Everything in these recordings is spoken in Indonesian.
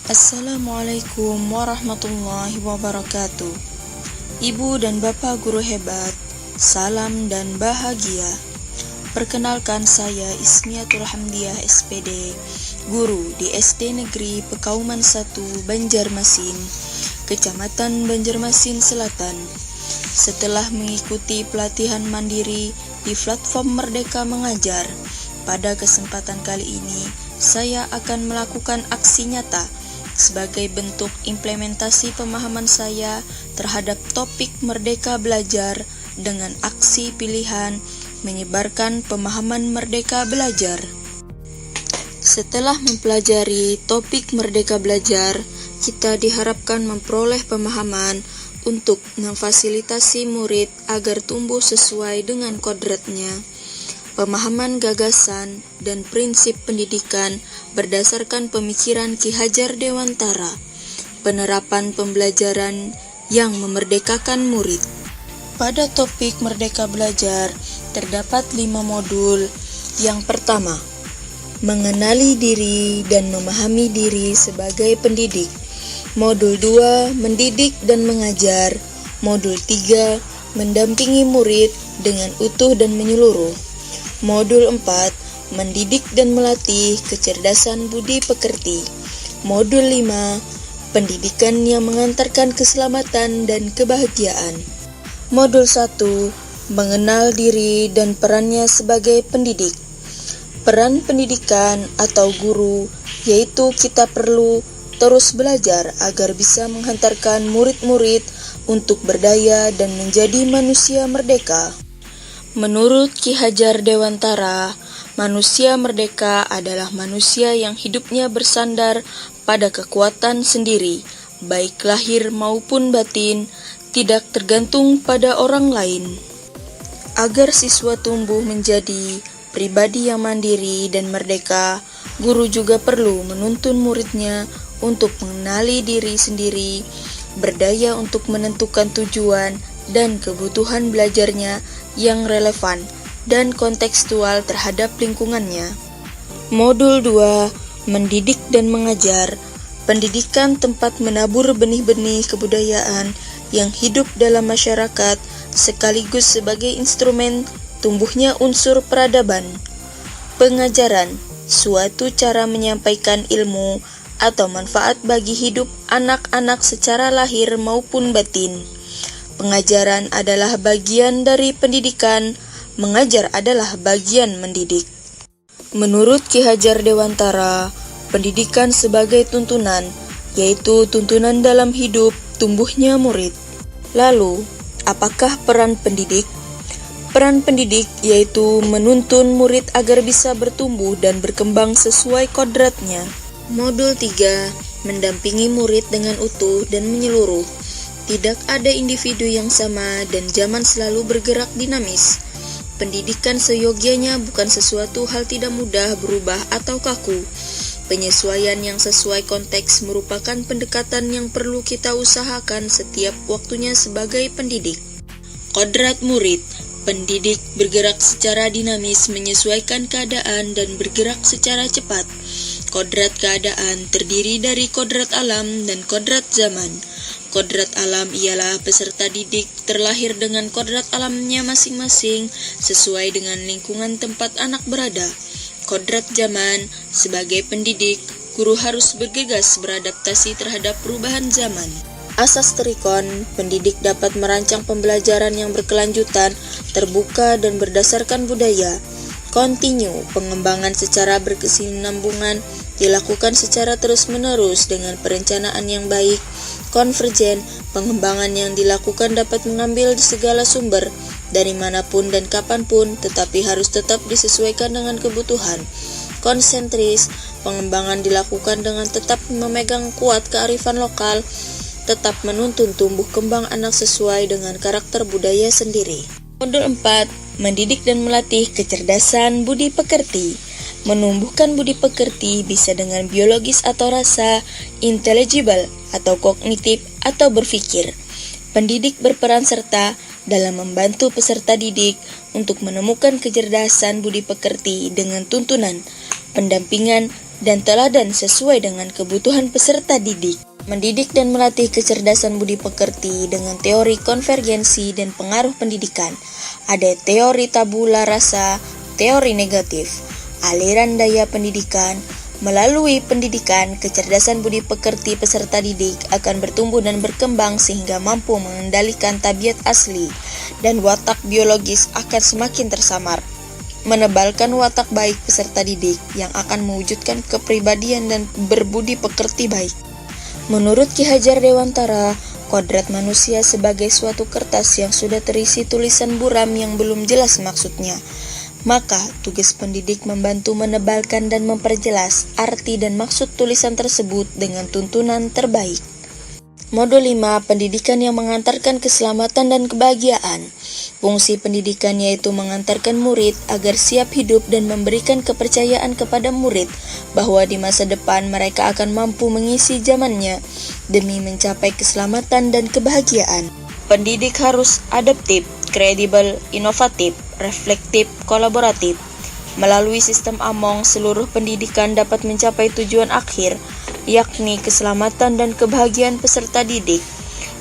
Assalamualaikum warahmatullahi wabarakatuh. Ibu dan Bapak guru hebat, salam dan bahagia. Perkenalkan, saya Ismiatul Hamdiah SPD, guru di SD Negeri Pekauman 1 Banjarmasin, Kecamatan Banjarmasin Selatan. Setelah mengikuti pelatihan mandiri di platform Merdeka Mengajar, pada kesempatan kali ini saya akan melakukan aksi nyata sebagai bentuk implementasi pemahaman saya terhadap topik Merdeka Belajar dengan aksi pilihan menyebarkan pemahaman Merdeka Belajar. Setelah mempelajari topik Merdeka Belajar, kita diharapkan memperoleh pemahaman untuk memfasilitasi murid agar tumbuh sesuai dengan kodratnya. Pemahaman gagasan dan prinsip pendidikan berdasarkan pemikiran Ki Hajar Dewantara, penerapan pembelajaran yang memerdekakan murid. Pada topik Merdeka Belajar terdapat 5 modul. Yang pertama, mengenali diri dan memahami diri sebagai pendidik. Modul 2, mendidik dan mengajar. Modul 3, mendampingi murid dengan utuh dan menyeluruh. Modul 4, mendidik dan melatih kecerdasan budi pekerti. Modul 5, pendidikan yang mengantarkan keselamatan dan kebahagiaan. Modul 1, mengenal diri dan perannya sebagai pendidik. Peran pendidikan atau guru yaitu kita perlu terus belajar agar bisa menghantarkan murid-murid untuk berdaya dan menjadi manusia merdeka. Menurut Ki Hajar Dewantara, manusia merdeka adalah manusia yang hidupnya bersandar pada kekuatan sendiri, baik lahir maupun batin, tidak tergantung pada orang lain. Agar siswa tumbuh menjadi pribadi yang mandiri dan merdeka, guru juga perlu menuntun muridnya untuk mengenali diri sendiri, berdaya untuk menentukan tujuan dan kebutuhan belajarnya yang relevan dan kontekstual terhadap lingkungannya. Modul 2, mendidik dan mengajar. Pendidikan tempat menabur benih-benih kebudayaan yang hidup dalam masyarakat sekaligus sebagai instrumen tumbuhnya unsur peradaban. Pengajaran, suatu cara menyampaikan ilmu atau manfaat bagi hidup anak-anak secara lahir maupun batin. Pengajaran adalah bagian dari pendidikan, mengajar adalah bagian mendidik. Menurut Ki Hajar Dewantara, pendidikan sebagai tuntunan, yaitu tuntunan dalam hidup tumbuhnya murid. Lalu, apakah peran pendidik? Peran pendidik yaitu menuntun murid agar bisa bertumbuh dan berkembang sesuai kodratnya. Modul 3, mendampingi murid dengan utuh dan menyeluruh. Tidak ada individu yang sama dan zaman selalu bergerak dinamis. Pendidikan seyogyanya bukan sesuatu hal tidak mudah berubah atau kaku. Penyesuaian yang sesuai konteks merupakan pendekatan yang perlu kita usahakan setiap waktunya sebagai pendidik. Kodrat murid. Pendidik bergerak secara dinamis menyesuaikan keadaan dan bergerak secara cepat. Kodrat keadaan terdiri dari kodrat alam dan kodrat zaman. Kodrat alam ialah peserta didik terlahir dengan kodrat alamnya masing-masing sesuai dengan lingkungan tempat anak berada. Kodrat zaman, sebagai pendidik, guru harus bergegas beradaptasi terhadap perubahan zaman. Asas Trikon, pendidik dapat merancang pembelajaran yang berkelanjutan, terbuka dan berdasarkan budaya. Kontinu, pengembangan secara berkesinambungan dilakukan secara terus-menerus dengan perencanaan yang baik. Konvergen, pengembangan yang dilakukan dapat mengambil segala sumber dari manapun dan kapanpun, tetapi harus tetap disesuaikan dengan kebutuhan. Konsentris, pengembangan dilakukan dengan tetap memegang kuat kearifan lokal, tetap menuntun tumbuh kembang anak sesuai dengan karakter budaya sendiri. Modul 4, mendidik dan melatih kecerdasan budi pekerti. Menumbuhkan budi pekerti bisa dengan biologis atau rasa, intelligible atau kognitif atau berpikir. Pendidik berperan serta dalam membantu peserta didik untuk menemukan kecerdasan budi pekerti dengan tuntunan, pendampingan, dan teladan sesuai dengan kebutuhan peserta didik. Mendidik dan melatih kecerdasan budi pekerti dengan teori konvergensi dan pengaruh pendidikan. Ada teori tabula rasa, teori negatif, aliran daya pendidikan. Melalui pendidikan, kecerdasan budi pekerti peserta didik akan bertumbuh dan berkembang sehingga mampu mengendalikan tabiat asli dan watak biologis akan semakin tersamar. Menebalkan watak baik peserta didik yang akan mewujudkan kepribadian dan berbudi pekerti baik. Menurut Ki Hajar Dewantara, kodrat manusia sebagai suatu kertas yang sudah terisi tulisan buram yang belum jelas maksudnya. Maka, tugas pendidik membantu menebalkan dan memperjelas arti dan maksud tulisan tersebut dengan tuntunan terbaik. Modul 5. Pendidikan yang mengantarkan keselamatan dan kebahagiaan. Fungsi pendidikan yaitu mengantarkan murid agar siap hidup dan memberikan kepercayaan kepada murid bahwa di masa depan mereka akan mampu mengisi zamannya demi mencapai keselamatan dan kebahagiaan. Pendidik harus adaptif, kredibel, inovatif, reflektif, kolaboratif. Melalui sistem Among, seluruh pendidikan dapat mencapai tujuan akhir, yakni keselamatan dan kebahagiaan peserta didik.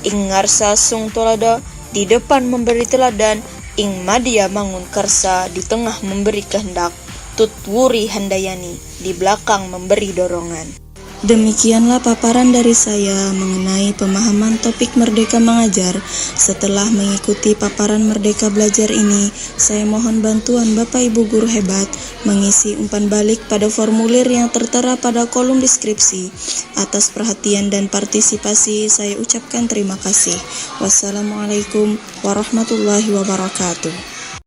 Ing ngarsa sung tolada, di depan memberi teladan, ing madya mangun karsa, di tengah memberi kehendak, tut wuri handayani, di belakang memberi dorongan. Demikianlah paparan dari saya mengenai pemahaman topik Merdeka Mengajar. Setelah mengikuti paparan Merdeka Belajar ini, saya mohon bantuan Bapak Ibu Guru Hebat mengisi umpan balik pada formulir yang tertera pada kolom deskripsi. Atas perhatian dan partisipasi saya ucapkan terima kasih. Wassalamualaikum warahmatullahi wabarakatuh.